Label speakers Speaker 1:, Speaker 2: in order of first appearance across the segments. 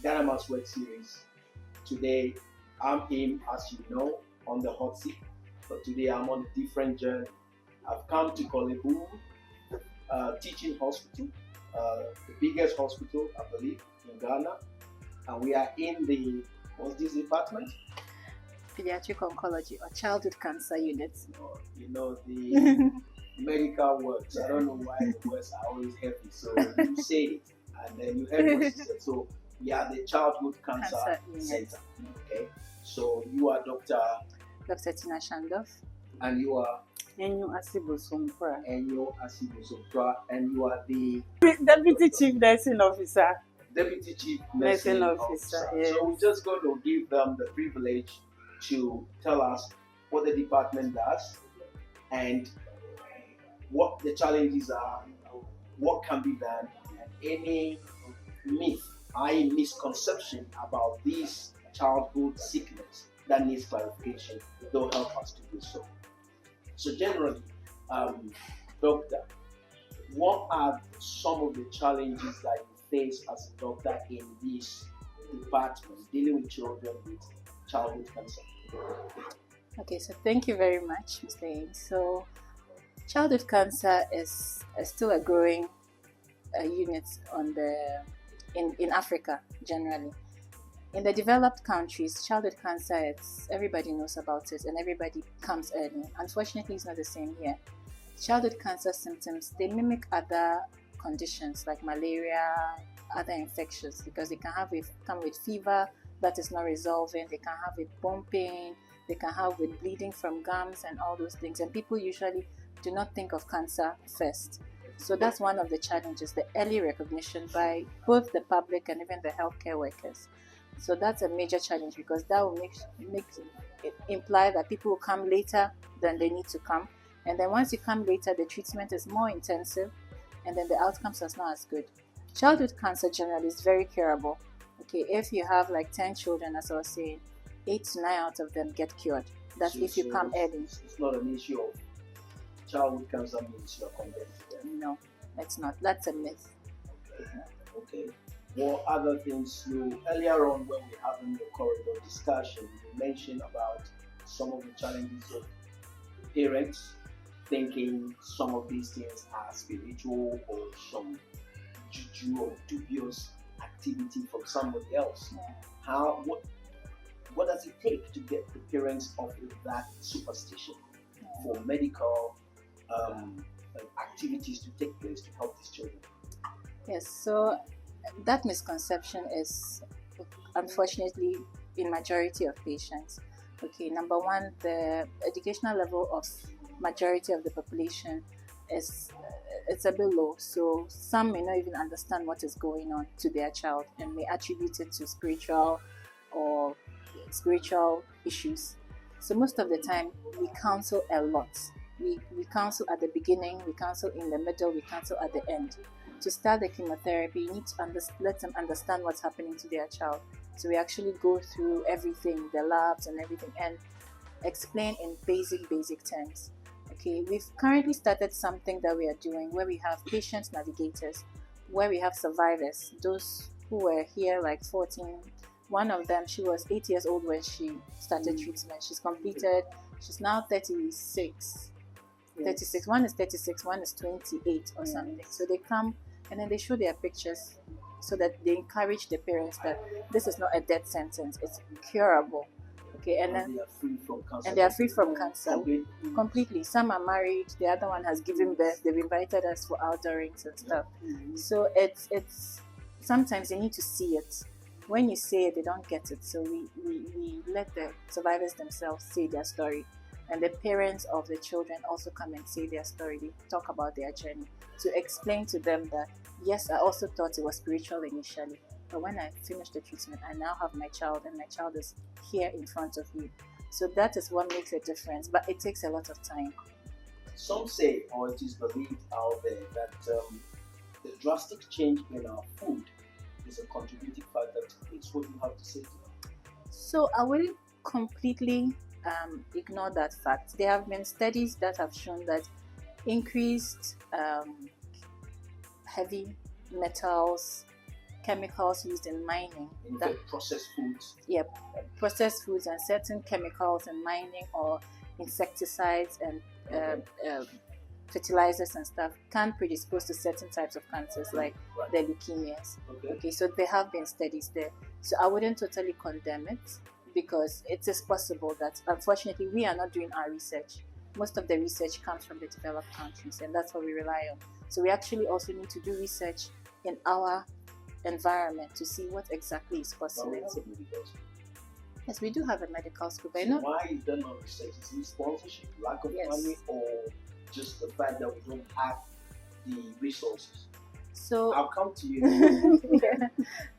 Speaker 1: Ghana Must Work series. Today, I'm in, as you know, on the hot seat, but today I'm on a different journey. I've come to Korle-Bu teaching hospital, the biggest hospital, I believe, in Ghana, and we are in the, what's this department?
Speaker 2: Pediatric oncology or childhood cancer units.
Speaker 1: You know the medical words. I don't know why the words are always heavy. So you say it, and then you heard what she said. So we are the childhood cancer center. Okay. So you are Dr.
Speaker 2: Tina Shandorf.
Speaker 1: And you are
Speaker 3: Enyo Asibosompra.
Speaker 1: Enyo Asibosompra, and you are the
Speaker 3: Deputy Chief Nursing Officer.
Speaker 1: Deputy Chief Nursing Officer.
Speaker 3: Yes.
Speaker 1: So we're just going to give them the privilege to tell us what the department does and what the challenges are, what can be done, and any misconception about this childhood sickness that needs clarification. They'll help us to do so. So generally, doctor, what are some of the challenges that you face as a doctor in this department dealing with children with childhood cancer?
Speaker 2: Okay, so thank you very much, Mr. Ames. So childhood cancer is still a growing unit in Africa generally. In the developed countries, childhood cancer, everybody knows about it and everybody comes early. Unfortunately, it's not the same here. Childhood cancer symptoms, they mimic other conditions like malaria, other infections, because they can come with fever that is not resolving, they can have with bone pain, they can have with bleeding from gums and all those things. And people usually do not think of cancer first. So that's one of the challenges, the early recognition by both the public and even the healthcare workers. So that's a major challenge because that will make it imply that people will come later than they need to come. And then once you come later, the treatment is more intensive and then the outcomes are not as good. Childhood cancer generally is very curable. Okay, if you have like 10 children, as I was saying, 8 to 9 out of them get cured. That's if you come early.
Speaker 1: It's not an issue of childhood cancer means you're condemned to them.
Speaker 2: No, it's not. That's a myth.
Speaker 1: Okay. What other things earlier on when we were having the corridor discussion, you mentioned about some of the challenges of parents thinking some of these things are spiritual or some juju or dubious activity from somebody else. Yeah. What does it take to get the parents off of that superstition for medical activities to take place to help these children?
Speaker 2: Yes, so that misconception is unfortunately in majority of patients. Okay, number one, the educational level of majority of the population it's a bit low, so some may not even understand what is going on to their child and may attribute it to spiritual issues. So most of the time we counsel a lot. We counsel at the beginning, we counsel in the middle, we counsel at the end. To start the chemotherapy, you need to let them understand what's happening to their child. So we actually go through everything, the labs and everything, and explain in basic terms. Okay, we've currently started something that we are doing where we have patient navigators, where we have survivors, those who were here like 14. One of them, she was 8 years old when she started treatment. She's completed, she's now 36. 36. One is 36, one is 28 or something. So they come and then they show their pictures so that they encourage the parents that this is not a death sentence, it's curable. Okay, and then
Speaker 1: they are free from cancer.
Speaker 2: And they are free from cancer completely. Some are married, the other one has given birth, they've invited us for outdoorings and stuff. So it's sometimes you need to see it. When you say it, they don't get it. So we let the survivors themselves say their story. And the parents of the children also come and say their story. They talk about their journey to explain to them that, yes, I also thought it was spiritual initially. But when I finished the treatment, I now have my child and my child is here in front of you. So that is what makes a difference. But it takes a lot of time.
Speaker 1: Some say, or it is believed out there, that the drastic change in our food is a contributing factor to this. What do you have to say to that?
Speaker 2: So I wouldn't completely ignore that fact. There have been studies that have shown that increased heavy metals, chemicals used in mining.
Speaker 1: In processed foods.
Speaker 2: Yep, processed foods and certain chemicals in mining or insecticides and fertilizers and stuff can predispose to certain types of cancers like the leukemias. Okay, so there have been studies there. So I wouldn't totally condemn it because it is possible that unfortunately we are not doing our research. Most of the research comes from the developed countries and that's what we rely on. So we actually also need to do research in our environment to see what exactly is possible. Yes, we do have a medical school. But
Speaker 1: so why is there no research? Is it sponsorship, lack of money, or just the fact that we don't have the resources?
Speaker 2: So
Speaker 1: I'll come to you.
Speaker 2: Yeah.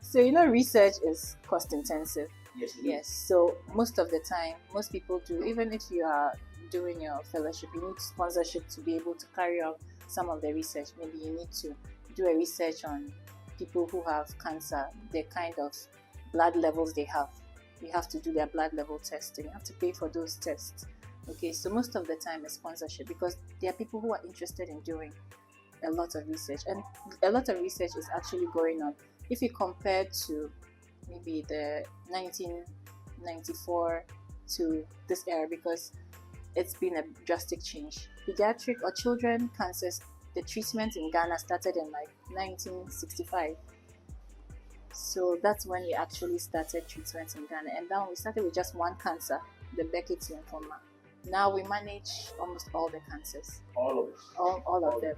Speaker 2: So research is cost intensive.
Speaker 1: Yes, it
Speaker 2: is. So most of the time, most people do. Even if you are doing your fellowship, you need sponsorship to be able to carry out some of the research. Maybe you need to do a research on people who have cancer, the kind of blood levels they have. You have to do their blood level testing. You have to pay for those tests. Okay, so most of the time is sponsorship because there are people who are interested in doing a lot of research, and a lot of research is actually going on. If you compare to maybe the 1994 to this era, because it's been a drastic change. Pediatric or children cancers, the treatment in Ghana started in like 1965. So that's when we actually started treatment in Ghana. And then we started with just one cancer, the Beckett's lymphoma. Now we manage almost all the cancers.
Speaker 1: All of it.
Speaker 2: All of them.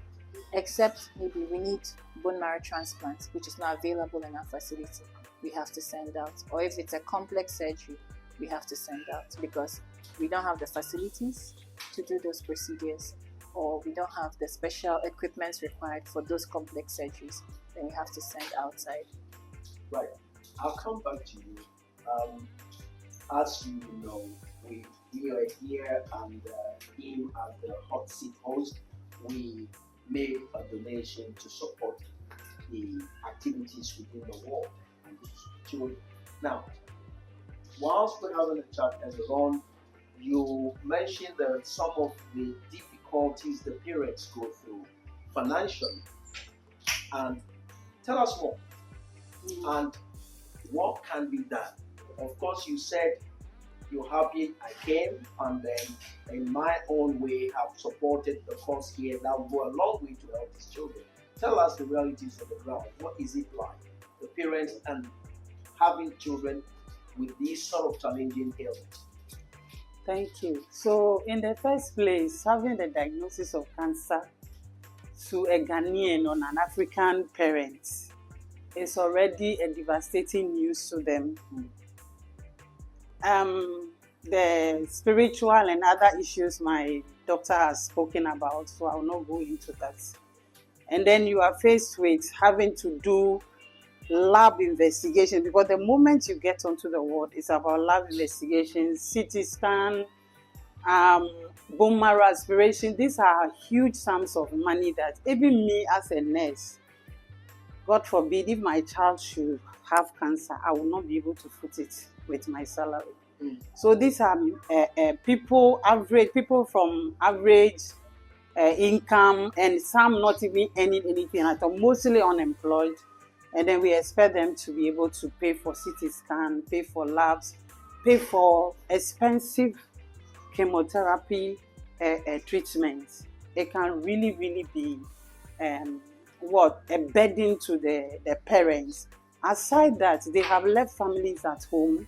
Speaker 2: Except maybe we need bone marrow transplant, which is not available in our facility. We have to send out. Or if it's a complex surgery, we have to send out because we don't have the facilities to do those procedures, or we don't have the special equipment required for those complex surgeries. Then we have to send outside.
Speaker 1: Right. I'll come back to you. As you know, we are here and him as the hot seat host, we made a donation to support the activities within the world and the children. Now, whilst we're having a chat earlier on, you mentioned that some of the difficulties the parents go through financially, and tell us more. And what can be done? Of course, you said you're happy I came, and then in my own way have supported the cause here. That will go a long way to help these children. Tell us the realities of the ground. What is it like, the parents and having children with these sort of challenging ailments?
Speaker 3: Thank you. So in the first place, having the diagnosis of cancer to a Ghanaian or an African parent is already a devastating news to them. The spiritual and other issues my doctor has spoken about, so I will not go into that. And then you are faced with having to do lab investigation, because the moment you get onto the ward, it's about lab investigations, CT scan, bone marrow aspiration. These are huge sums of money that even me as a nurse, God forbid, if my child should have cancer, I will not be able to foot it with my salary. So these are people from average income, and some not even earning anything at all, mostly unemployed. And then we expect them to be able to pay for CT scan, pay for labs, pay for expensive chemotherapy treatments. It can really, really be a burden to the parents. Aside that, they have left families at home.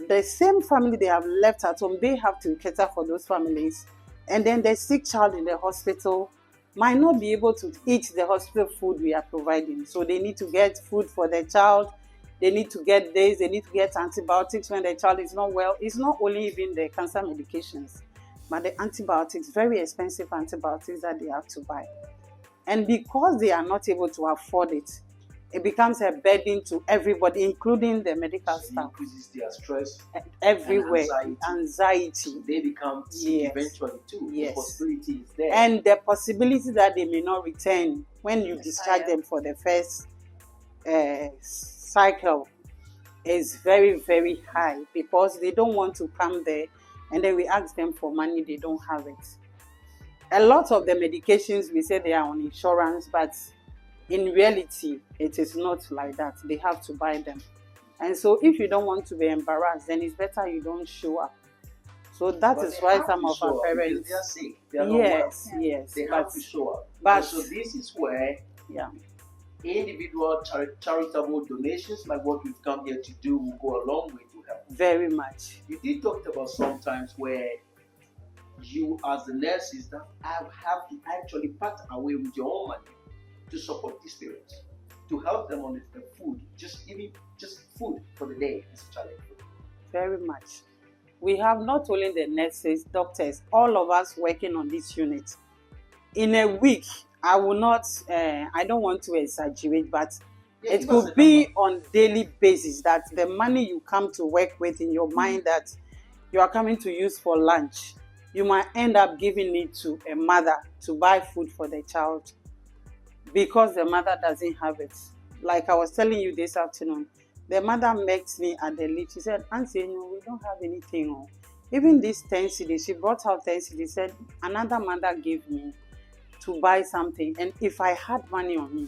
Speaker 3: The same family they have left at home, they have to cater for those families. And then the sick child in the hospital might not be able to eat the hospital food we are providing. So they need to get food for their child. They need to get this. They need to get antibiotics when the child is not well. It's not only even the cancer medications, but the antibiotics, very expensive antibiotics that they have to buy. And because they are not able to afford it, it becomes a burden to everybody, including the medical staff.
Speaker 1: It increases their stress
Speaker 3: everywhere,
Speaker 1: and
Speaker 3: anxiety.
Speaker 1: So they become sick eventually too.
Speaker 3: Yes.
Speaker 1: The possibility is there.
Speaker 3: And the possibility that they may not return when you discharge them for the first cycle is very, very high, because they don't want to come there, and then we ask them for money, they don't have it. A lot of the medications, we say they are on insurance, but in reality, it is not like that. They have to buy them. And so if you don't want to be embarrassed, then it's better you don't show up. So that
Speaker 1: But
Speaker 3: is
Speaker 1: they
Speaker 3: why
Speaker 1: have
Speaker 3: some
Speaker 1: to
Speaker 3: of
Speaker 1: show
Speaker 3: our
Speaker 1: up because
Speaker 3: parents,
Speaker 1: they are sick. They are not
Speaker 3: yes,
Speaker 1: well.
Speaker 3: yes,
Speaker 1: They
Speaker 3: but
Speaker 1: have to show up.
Speaker 3: but
Speaker 1: So this is where
Speaker 3: yeah,
Speaker 1: individual charitable donations, like what we've come here to do, will go a long way to help.
Speaker 3: very much.
Speaker 1: You did talk about sometimes where you, as the nurses, that have to actually part away with your own money to support these parents, to help them on the food, just food for the day is a challenge.
Speaker 3: Very much. We have not only the nurses, doctors, all of us working on this unit. In a week, I will not, I don't want to exaggerate, but
Speaker 1: Yeah,
Speaker 3: it
Speaker 1: give us
Speaker 3: could
Speaker 1: a
Speaker 3: be
Speaker 1: number.
Speaker 3: on daily basis that the money you come to work with in your mind that you are coming to use for lunch, you might end up giving it to a mother to buy food for the child because the mother doesn't have it. Like I was telling you this afternoon, the mother met me at the lift. She said, Auntie, we don't have anything. Oh. Even this 10 cedis, she brought out 10 cedis, said, another mother gave me to buy something. And if I had money on me,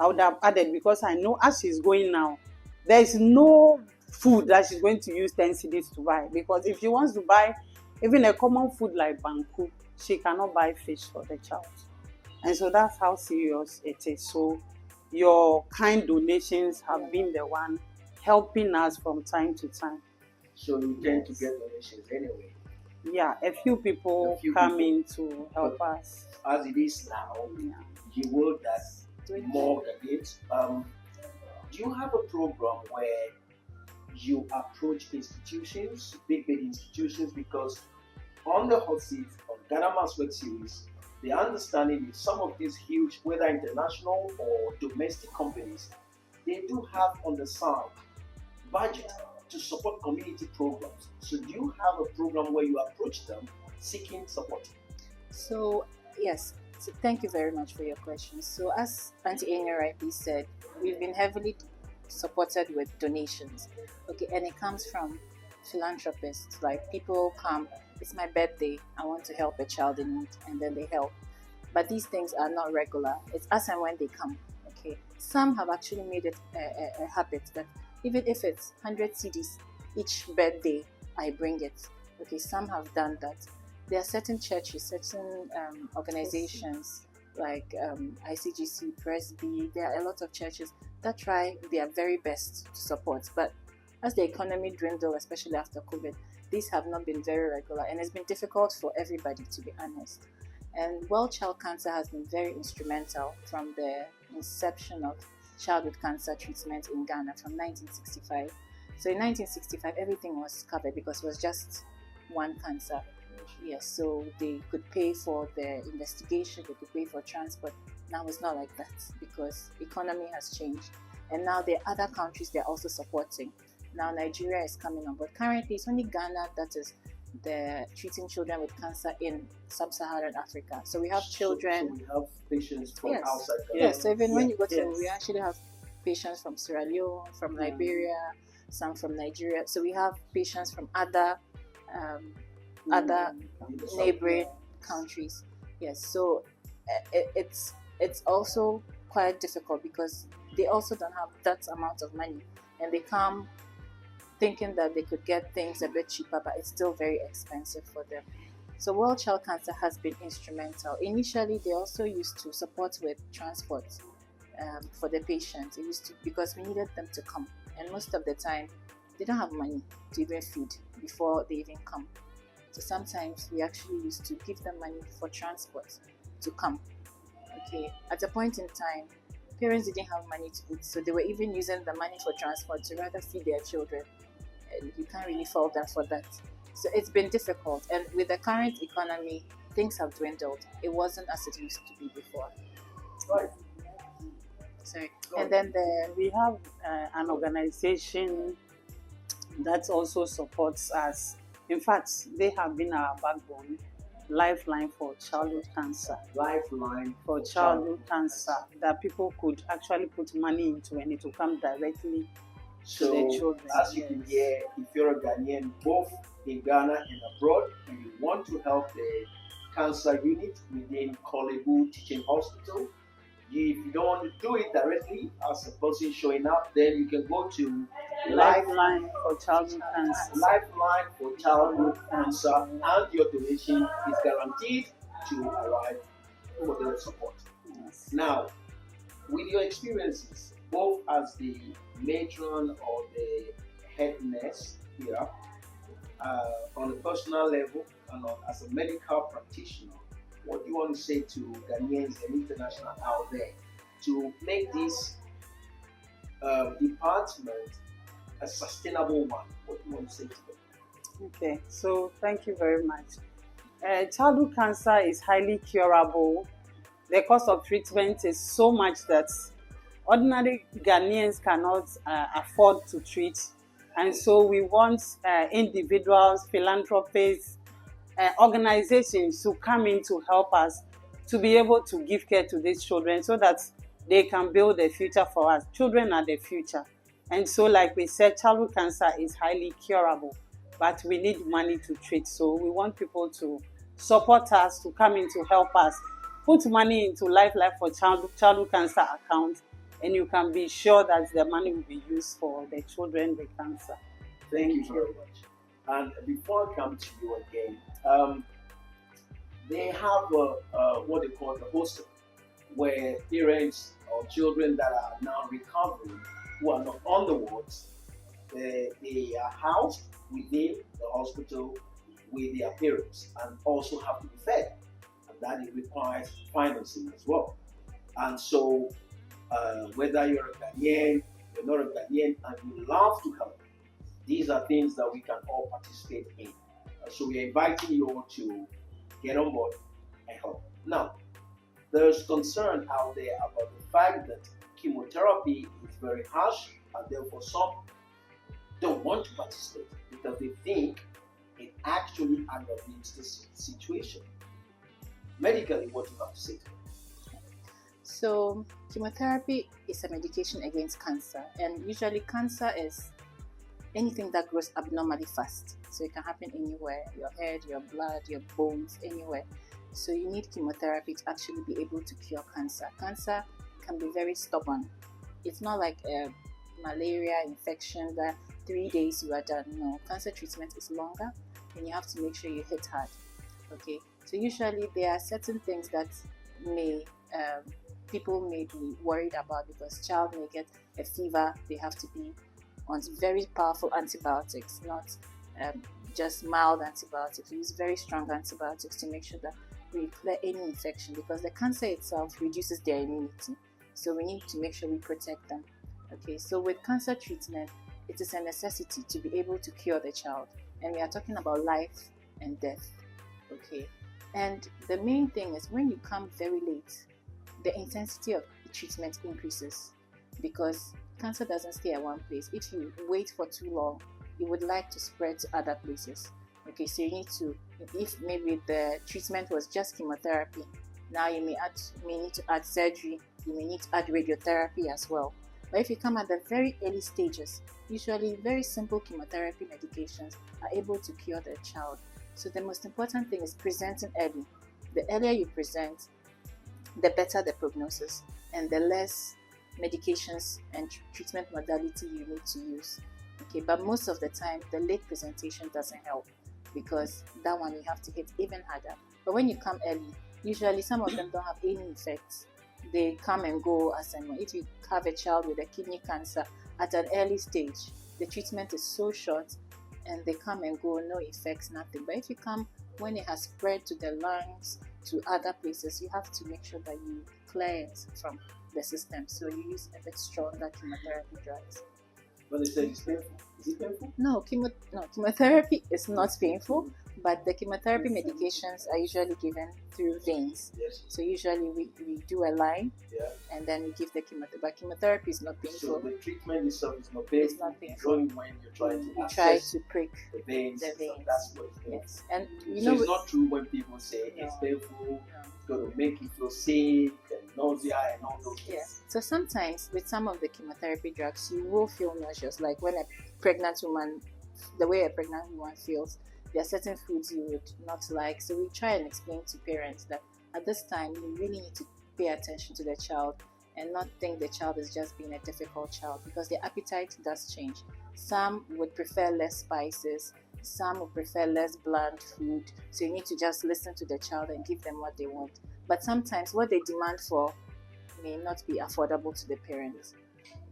Speaker 3: I would have added, because I know as she's going now, there is no food that she's going to use 10 cedis to buy. Because if she wants to buy even a common food like banku, she cannot buy fish for the child. And so that's how serious it is. So your kind donations have been the one helping us from time to time.
Speaker 1: So you tend to get donations anyway.
Speaker 3: Yeah, a few people come in to help us.
Speaker 1: As it is now,
Speaker 3: Yeah.
Speaker 1: you will that more than it. Do you have a program where you approach institutions, big institutions? Because on the hot seat of Ghana Mass Work Series, the understanding is some of these huge, whether international or domestic companies, they do have on the side budget to support community programs. So do you have a program where you approach them seeking support?
Speaker 2: So yes, so thank you very much for your question. So as Auntie Anya rightly said, we've been heavily supported with donations. Okay, and it comes from philanthropists. Like people come, it's my birthday, I want to help a child in need, and then they help. But these things are not regular. It's as and when they come. Okay, some have actually made it a habit that even if it's 100 CDs each birthday, I bring it. Okay, some have done that. There are certain churches, certain organizations like ICGC, Press B. There are a lot of churches that try their very best to support. But as the economy dwindled, especially after COVID, these have not been very regular, and it's been difficult for everybody, to be honest. And World Child Cancer has been very instrumental from the inception of childhood cancer treatment in Ghana from 1965. So in 1965, everything was covered because it was just one cancer. Yes, so they could pay for the investigation, they could pay for transport. Now it's not like that because economy has changed. And now there are other countries they're also supporting. Now Nigeria is coming on, but currently it's only Ghana that is the treating children with cancer in sub-Saharan Africa. So we have children.
Speaker 1: So we have patients from
Speaker 2: Yes.
Speaker 1: outside Ghana.
Speaker 2: Yes, so even when you go to,
Speaker 3: Yes.
Speaker 2: we actually have patients from Sierra Leone, from Liberia, some from Nigeria. So we have patients from other neighboring countries. Yes, so it's also quite difficult because they also don't have that amount of money, and they come thinking that they could get things a bit cheaper, but it's still very expensive for them. So World Child Cancer has been instrumental. Initially, they also used to support with transport for the patients. It used to, because we needed them to come, and most of the time they don't have money to even feed before they even come. So sometimes we actually used to give them money for transport to come. Okay, at a point in time, parents didn't have money to eat, so they were even using the money for transport to rather feed their children. And you can't really fault them for that. So it's been difficult, and with the current economy, things have dwindled. It wasn't as it used to be before.
Speaker 1: Right.
Speaker 2: Sorry. And then
Speaker 3: We have an organization that also supports us. In fact, they have been our backbone, Lifeline for Childhood Cancer.
Speaker 1: Lifeline
Speaker 3: For childhood cancer, that people could actually put money into, and it will come directly to
Speaker 1: So,
Speaker 3: the children.
Speaker 1: as you can hear, if you're a Ghanaian, both in Ghana and abroad, and you want to help the cancer unit within Korle-Bu Teaching Hospital, If you don't want to do it directly as a person showing up, then you can go to
Speaker 3: Lifeline for childhood cancer.
Speaker 1: Lifeline for childhood cancer, and your donation is guaranteed to arrive for the support.
Speaker 3: Yes.
Speaker 1: Now, with your experiences, both as the matron or the head nurse here, on a personal level and as a medical practitioner, what do you want to say to Ghanaians and international out there to make this department a sustainable one? What do you want to say to them?
Speaker 3: Okay, so thank you very much. Childhood cancer is highly curable. The cost of treatment is so much that ordinary Ghanaians cannot afford to treat. And so we want individuals, philanthropists, organizations to come in to help us to be able to give care to these children so that they can build a future for us. Children are the future. And so, like we said, childhood cancer is highly curable, but we need money to treat. So we want people to support us, to come in to help us. Put money into Lifeline for childhood cancer account, and you can be sure that the money will be used for the children with cancer.
Speaker 1: Thank you very much. And before I come to you again, they have what they call the hostel, where parents or children that are now recovering, who are not on the wards, they are housed within the hospital with their parents and also have to be fed. And that it requires financing as well. And so, whether you're a Ghanaian, you're not a Ghanaian, and you love to help, these are things that we can all participate in. So we're inviting you all to get on board and help. Now, there's concern out there about the fact that chemotherapy is very harsh, and therefore some don't want to participate because they think it actually aggravates the situation. Medically, what do you have to say to them?
Speaker 2: So chemotherapy is a medication against cancer, and usually cancer is anything that grows abnormally fast. So it can happen anywhere, your head, your blood, your bones, anywhere. So you need chemotherapy to actually be able to cure cancer. Cancer can be very stubborn. It's not like a malaria infection that 3 days you are done. No, cancer treatment is longer, and you have to make sure you hit hard. Okay, so usually there are certain things that may people may be worried about, because child may get a fever. They have to be on very powerful antibiotics, not just mild antibiotics. We use very strong antibiotics to make sure that we clear any infection, because the cancer itself reduces their immunity. So we need to make sure we protect them. Okay, so with cancer treatment, it is a necessity to be able to cure the child, and we are talking about life and death. Okay, and the main thing is when you come very late, the intensity of the treatment increases, because cancer doesn't stay at one place. If you wait for too long, it would like to spread to other places. Okay, so you need to, if maybe the treatment was just chemotherapy, now you may need to add surgery, you may need to add radiotherapy as well. But if you come at the very early stages, usually very simple chemotherapy medications are able to cure the child. So the most important thing is presenting early. The earlier you present, the better the prognosis, and the less medications and treatment modality you need to use. Okay, but most of the time, the late presentation doesn't help, because that one you have to hit even harder. But when you come early, usually some of them don't have any effects. They come and go as and when. If you have a child with a kidney cancer at an early stage, the treatment is so short and they come and go, no effects, nothing. But if you come when it has spread to the lungs, to other places, you have to make sure that you clear it from the system. So you use a bit stronger chemotherapy drugs.
Speaker 1: When they say it's painful, is it painful?
Speaker 2: No, chemotherapy is not painful, but the chemotherapy medications are usually given through veins.
Speaker 1: Yes.
Speaker 2: So usually we do a line,
Speaker 1: Yeah.
Speaker 2: and then we give the chemotherapy. But chemotherapy is not
Speaker 1: So
Speaker 2: painful.
Speaker 1: the treatment itself is not painful.
Speaker 2: It's not painful.
Speaker 1: It's only when you're trying to
Speaker 2: You try
Speaker 1: access
Speaker 2: to prick
Speaker 1: the veins.
Speaker 2: the veins.
Speaker 1: So that's what it's painful.
Speaker 2: Yes, and you
Speaker 1: So
Speaker 2: know
Speaker 1: it's not true when people say it's
Speaker 2: No.
Speaker 1: painful, it's going to make you feel sick and nausea and all those things.
Speaker 2: Yes. So sometimes with some of the chemotherapy drugs, you will feel nauseous. Like when a pregnant woman, the way a pregnant woman feels, there are certain foods you would not like. So we try and explain to parents that at this time you really need to pay attention to the child and not think the child is just being a difficult child, because their appetite does change. Some would prefer less spices, some would prefer less bland food, so you need to just listen to the child and give them what they want. But sometimes what they demand for may not be affordable to the parents.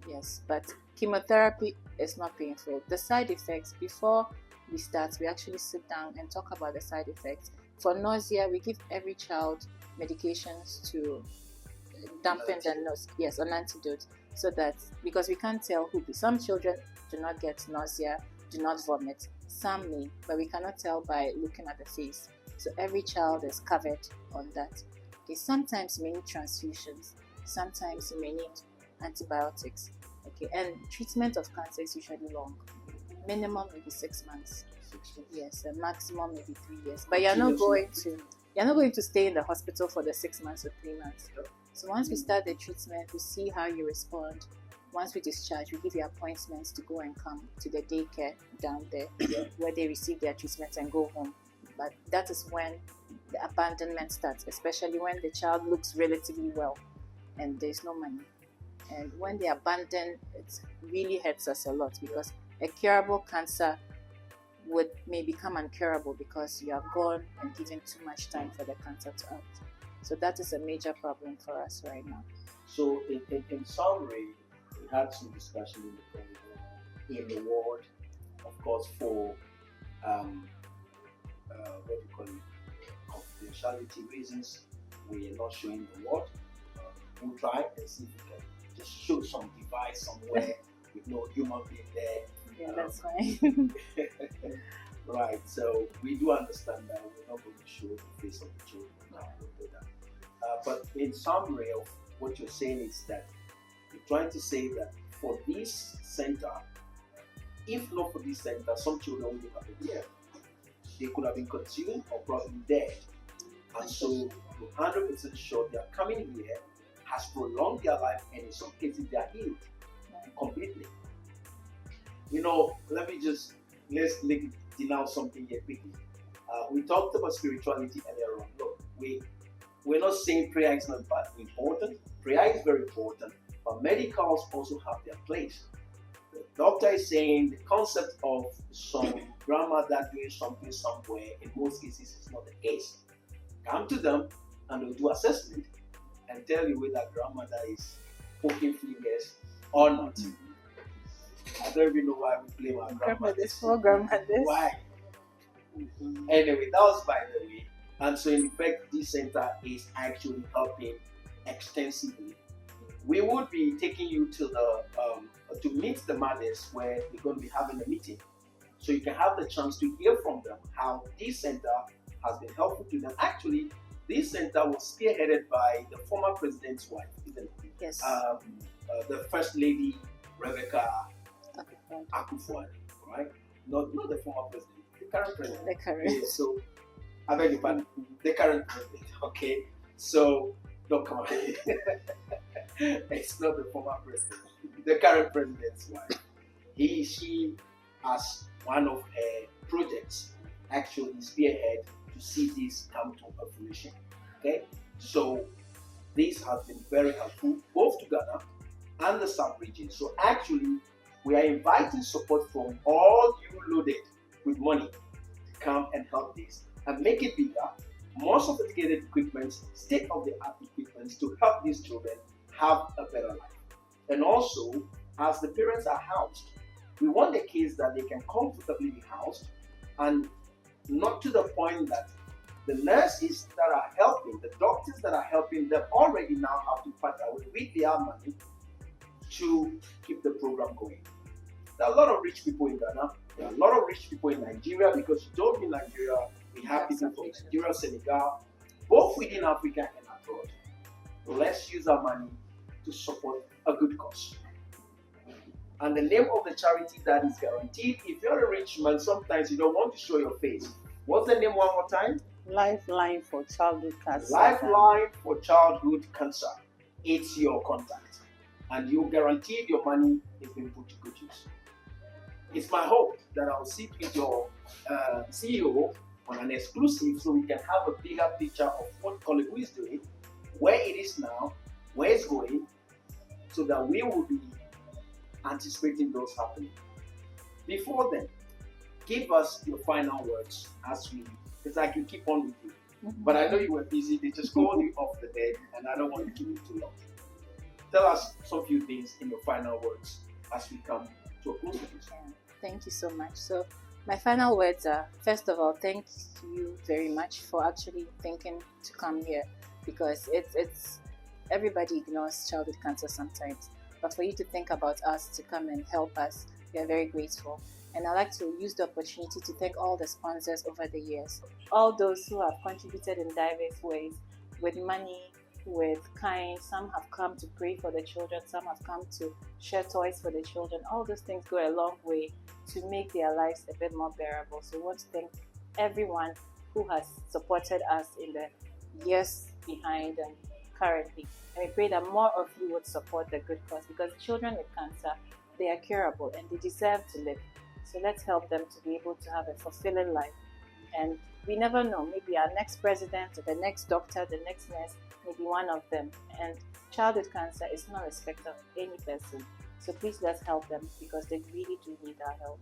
Speaker 2: Yes, but chemotherapy is not painful. The side effects, before we start, we actually sit down and talk about the side effects. For nausea, we give every child medications to dampen the nose. Yes, an antidote, so that, because we can't tell who. Some children do not get nausea, do not vomit. Some may, but we cannot tell by looking at the face. So every child is covered on that. Okay, sometimes you may need transfusions. Sometimes you may need antibiotics. Okay, and treatment of cancer is usually long. Minimum maybe 6 months.
Speaker 1: 6 months.
Speaker 2: Yes, and maximum maybe 3 years. But you're not going to stay in the hospital for the 6 months or 3 months. So once we start the treatment, we see how you respond. Once we discharge, we give you appointments to go and come to the daycare down there where they receive their treatment and go home. But that is when the abandonment starts, especially when the child looks relatively well and there's no money. And when they abandon, it really hurts us a lot, because a curable cancer may become uncurable because you have gone and given too much time for the cancer to act. So that is a major problem for us right now.
Speaker 1: So in summary, we had some discussion in the ward, of course, for confidentiality reasons. We are not showing the ward. We'll try and see if we can just show some device somewhere with no human being there.
Speaker 2: Yeah, that's fine.
Speaker 1: Right, so we do understand that we're not going to show the face of the children now. But in summary of what you're saying is that you're trying to say that for this center, if not for this center, some children wouldn't have been here. They could have been consumed or probably dead. And so you're 100% sure they are coming here has prolonged their life, and in some cases they are healed completely. Let's denounce something here quickly. We talked about spirituality earlier on. Look, we're not saying prayer is not important. Prayer is very important, but medicals also have their place. The doctor is saying the concept of some grandmother doing something somewhere, in most cases, is not the case. Come to them and they'll do assessment and tell you whether grandmother is poking fingers or not. I don't even know why we blame our grandmothers.
Speaker 2: For grandmothers.
Speaker 1: Why? Anyway, that was by the way. And so in fact, this center is actually helping extensively. We would be taking you to to meet the mothers where we're going to be having a meeting. So you can have the chance to hear from them how this center has been helpful to them. Actually, this center was spearheaded by the former president's wife, isn't it?
Speaker 2: Yes.
Speaker 1: The First Lady, Rebecca Akufo-Addo, right? Not the former president, the current president.
Speaker 2: The current.
Speaker 1: Yeah, so, I beg your pardon, the current president, okay? So, don't come on. It's not the former president, the current president's wife. She, as one of her projects, actually spearhead to see this come to a fruition, okay? So, this has been very helpful, both to Ghana and the sub-region. So, actually, we are inviting support from all you loaded with money to come and help this and make it bigger, more sophisticated equipment, state-of-the-art equipment to help these children have a better life. And also, as the parents are housed, we want the kids that they can comfortably be housed, and not to the point that the nurses that are helping, the doctors that are helping them already now have to partner with their money to keep the program going. There are a lot of rich people in Ghana. There are a lot of rich people in Nigeria, because you told me Nigeria, we have people from Nigeria, Senegal, both within Africa and abroad. So let's use our money to support a good cause. And the name of the charity that is guaranteed, if you're a rich man, sometimes you don't want to show your face. What's the name one more time?
Speaker 3: Lifeline for Childhood Cancer.
Speaker 1: Lifeline for Childhood Cancer. It's your contact. And you're guaranteed your money is being put to good use. It's my hope that I'll sit with your CEO on an exclusive so we can have a bigger picture of what Korle-Bu is doing, where it is now, where it's going, so that we will be anticipating those happening. Before then, give us your final words as we, because I can keep on with you. But I know you were busy. They just called you off the bed, and I don't want to keep you too long. Tell us some few things in your final words as we come to a close of this.
Speaker 2: Thank you so much. So my final words are, first of all, thank you very much for actually thinking to come here, because it's everybody ignores childhood cancer sometimes. But for you to think about us to come and help us, we are very grateful. And I'd like to use the opportunity to thank all the sponsors over the years, all those who have contributed in diverse ways, with money, with kind. Some have come to pray for the children, some have come to share toys for the children. All those things go a long way to make their lives a bit more bearable. So we want to thank everyone who has supported us in the years behind and currently. And we pray that more of you would support the good cause, because children with cancer, they are curable and they deserve to live. So let's help them to be able to have a fulfilling life. And we never know, maybe our next president or the next doctor, the next nurse, maybe one of them. And childhood cancer is not respect of any person. So please let's help them, because they really do need our help.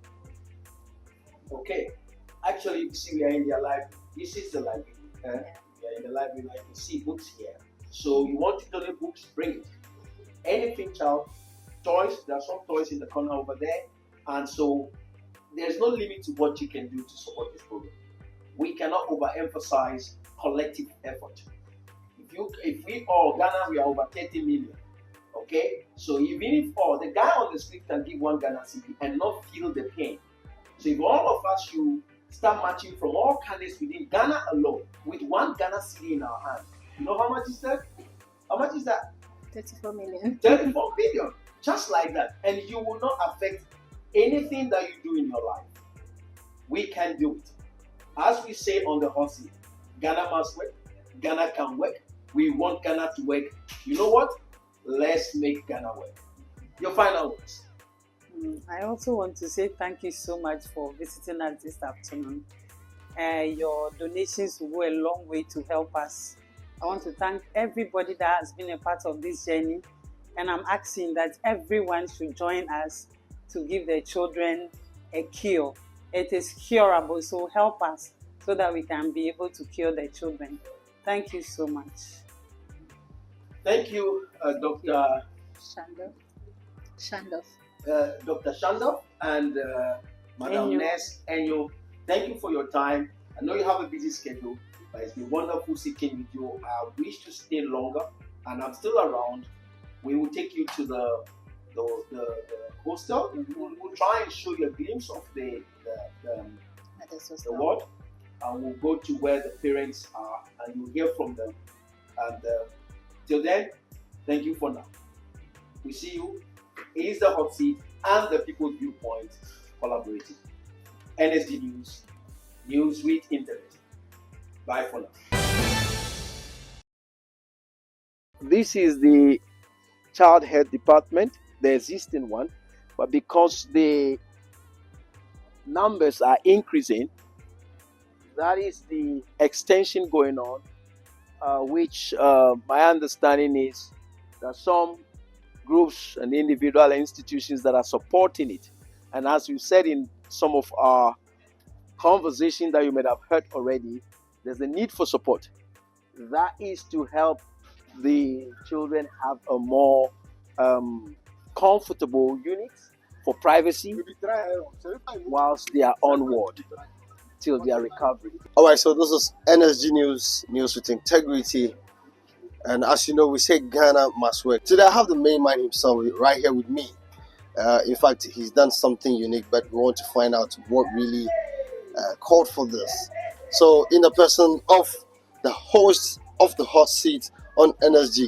Speaker 1: Okay. Actually, you see, we are in their library. This is the library. We are in the library. Like you see books here. So you want to donate books, bring it. Anything, child. Toys. There are some toys in the corner over there. And so there's no limit to what you can do to support this program. We cannot overemphasize collective effort. If we all, Ghana, we are over 30 million. Okay? So even if all, the guy on the street can give 1 Ghana cedi and not feel the pain. So if all of us should start marching from all countries within Ghana alone with 1 Ghana cedi in our hand, you know how much is that? How much is that?
Speaker 2: 34 million.
Speaker 1: 34 million. Just like that. And you will not affect anything that you do in your life. We can do it. As we say on the hot seat, Ghana must work. Ghana can work. We want Ghana to work. You know what? Let's make Ghana work. Your final words.
Speaker 3: I also want to say thank you so much for visiting us this afternoon. Your donations will go a long way to help us. I want to thank everybody that has been a part of this journey. And I'm asking that everyone should join us to give their children a cure. It is curable, so help us so that we can be able to cure their children. Thank you so much.
Speaker 1: Thank you, Dr.
Speaker 2: Shandorf.
Speaker 1: Dr. Shandorf and Madam Ness Enyo. Thank you for your time. I know you have a busy schedule, but it's been wonderful sitting with you. I wish to stay longer, and I'm still around. We will take you to the hostel. We'll try and show you a glimpse of the ward, and we'll go to where the parents are, and you'll hear from them. And till then, thank you for now. We see you. It is the hot seat and the People's Viewpoint collaborating. NSG News, news with integrity. Bye for now. This is the Child Health Department, the existing one, but because the numbers are increasing, that is the extension going on, which my understanding is that some groups and individual institutions that are supporting it. And as you said in some of our conversation that you may have heard already, there's a need for support. That is to help the children have a more comfortable unit for privacy whilst they are onward till their recovery.
Speaker 4: All right, so this is NSG News, news with integrity. And as you know, we say Ghana must work. Today I have the main man himself right here with me. In fact, he's done something unique, but we want to find out what really called for this. So in the person of the host of the hot seat on NSG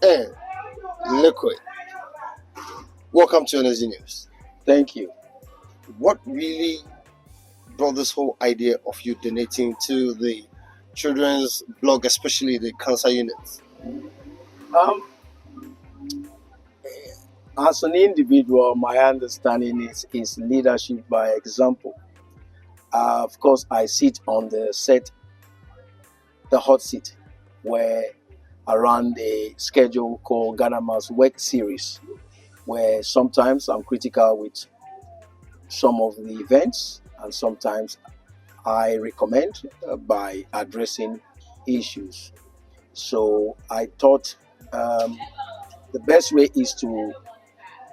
Speaker 4: and Liquid, welcome to NSG News.
Speaker 1: Thank you.
Speaker 4: What really brought this whole idea of you donating to the children's blog, especially the cancer units?
Speaker 1: As an individual, my understanding is leadership by example. Of course, I sit on the hot seat. where I run a schedule called Ghana Must Work series, where sometimes I'm critical with some of the events, and sometimes I recommend by addressing issues. So I thought the best way is to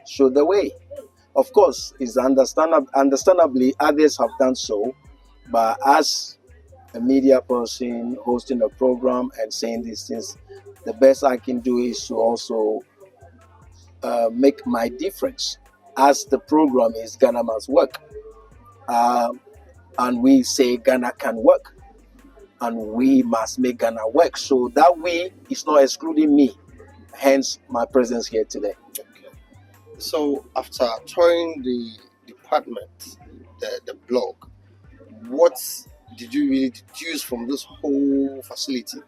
Speaker 1: show the way. Of course, it's understandably others have done so, but as a media person hosting a program and saying these things, the best I can do is to also make my difference. As the program is Ghana Must Work, and we say Ghana can work, and we must make Ghana work. So that way is not excluding me, hence my presence here today.
Speaker 4: So after touring the department, the blog, what did you really deduce from this whole facility?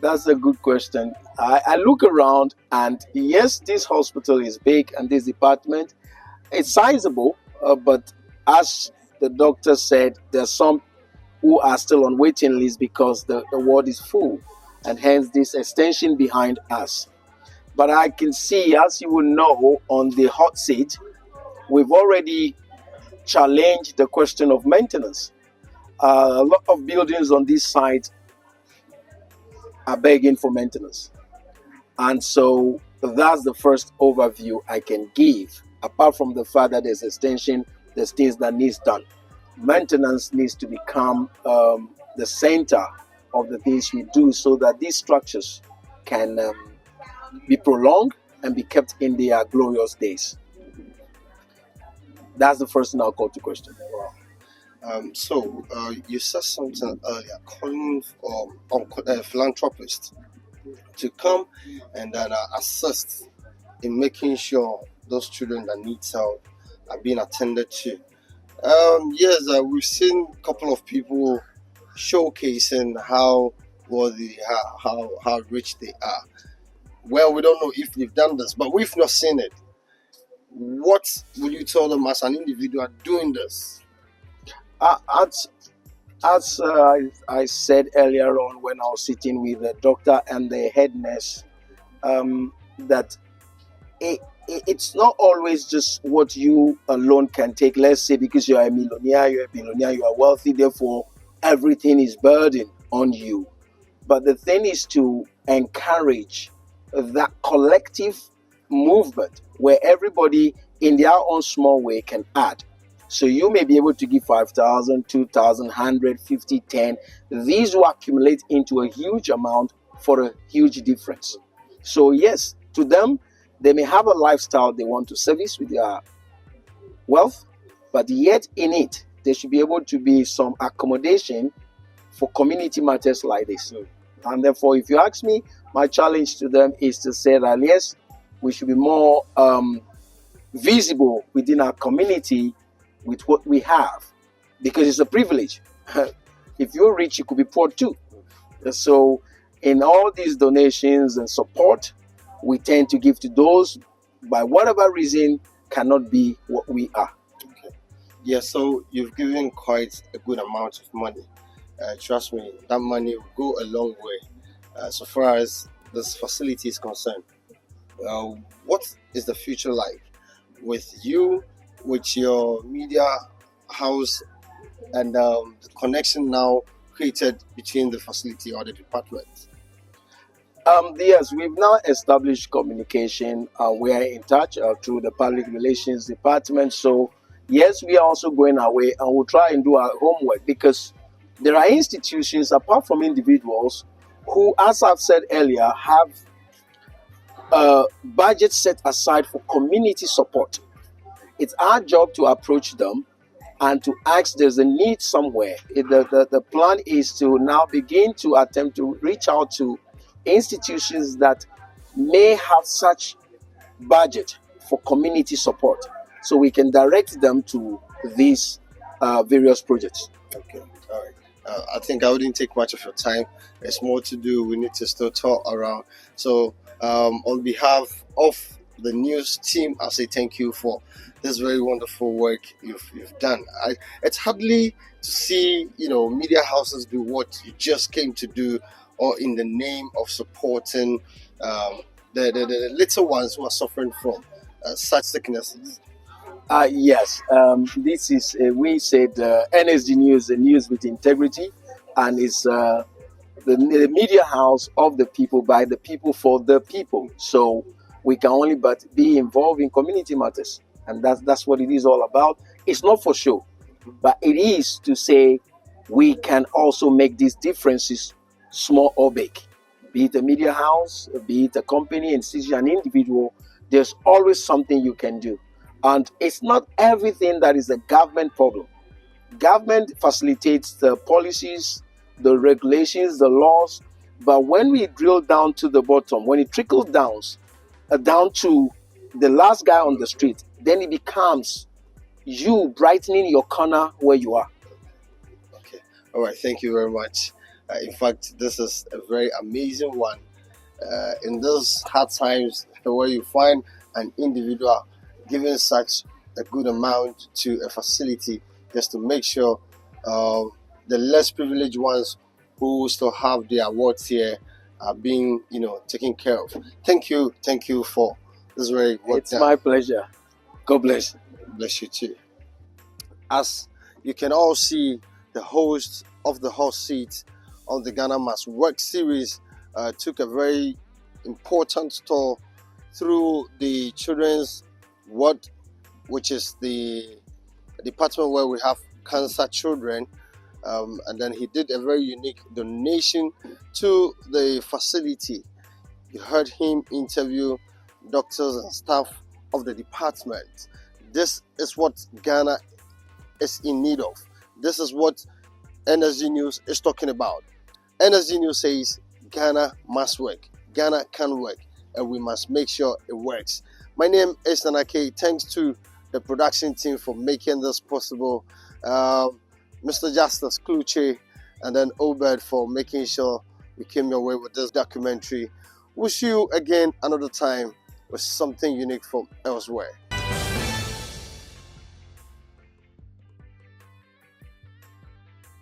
Speaker 1: That's a good question. I look around, and yes, this hospital is big and this department is sizable, but as the doctor said, there's some who are still on waiting list because the ward is full, and hence this extension behind us. But I can see, as you will know, on the hot seat, we've already challenged the question of maintenance. A lot of buildings on this site are begging for maintenance. And so that's the first overview I can give. Apart from the fact that there's extension, there's things that needs done. Maintenance needs to become the center of the things we do, so that these structures can be prolonged and be kept in their glorious days. That's the first thing I'll call to question.
Speaker 4: So you said something earlier, calling on philanthropists to come and then assist in making sure those children that need help are being attended to. Yes, we've seen a couple of people showcasing how worthy, how rich they are. Well, we don't know if they've done this, but we've not seen it. What will you tell them as an individual doing this?
Speaker 1: As I said earlier on when I was sitting with the doctor and the head nurse, that it's not always just what you alone can take. Let's say because you are a millionaire, you are wealthy, therefore everything is burdened on you. But the thing is to encourage that collective movement where everybody in their own small way can add. So you may be able to give 5,000, 2,000, 100, 50, 10. These will accumulate into a huge amount for a huge difference. So yes, to them, they may have a lifestyle they want to service with their wealth, but yet in it, there should be able to be some accommodation for community matters like this. And therefore, if you ask me, my challenge to them is to say that yes, we should be more visible within our community with what we have, because it's a privilege. If you're rich, you could be poor too. So in all these donations and support, we tend to give to those, by whatever reason, cannot be what we are.
Speaker 4: Okay. Yeah, so you've given quite a good amount of money. Trust me, that money will go a long way so far as this facility is concerned. What is the future like with you, with your media house, and the connection now created between the facility or the department?
Speaker 1: Yes, we've now established communication. We are in touch through the public relations department. So yes, we are also going our way, and we'll try and do our homework, because there are institutions apart from individuals who, as I've said earlier, have budget set aside for community support. It's our job to approach them and to ask there's a need somewhere. The plan is to now begin to attempt to reach out to institutions that may have such budget for community support, so we can direct them to these various projects.
Speaker 4: Okay, all right. I think I wouldn't take much of your time. There's more to do. We need to still talk around. So on behalf of the news team, I say thank you for this very wonderful work you've done. It's hardly to see media houses do what you just came to do, or in the name of supporting the little ones who are suffering from such sicknesses.
Speaker 1: Yes, this is, we said NSG News, the news with integrity, and it's the media house of the people, by the people, for the people. So we can only but be involved in community matters, and that's what it is all about. It's not for show, but it is to say we can also make these differences, small or big. Be it a media house, be it a company, and see an individual, there's always something you can do. And it's not everything that is a government problem. Government facilitates the policies, the regulations, the laws, but when we drill down to the bottom, when it trickles down to the last guy on the street, then it becomes you brightening your corner where you are.
Speaker 4: Okay. All right. Thank you very much. In fact, this is a very amazing one. In those hard times where you find an individual giving such a good amount to a facility just to make sure the less privileged ones who still have their awards here are being, taken care of. Thank you for this very work.
Speaker 1: It's my pleasure. God bless.
Speaker 4: Bless you too. As you can all see, the host of the hot seat on the Ghana Must Work series took a very important tour through the children's ward, which is the department where we have cancer children, and then he did a very unique donation to the facility. You heard him interview doctors and staff of the department. This is what Ghana is in need of. This is what NSG News is talking about. NSG News says Ghana must work. Ghana can work, and we must make sure it works. My name is Nanake. Thanks to the production team for making this possible. Mr. Justice Kluche, and then Obed for making sure we came your way with this documentary. We'll see you again another time with something unique from elsewhere.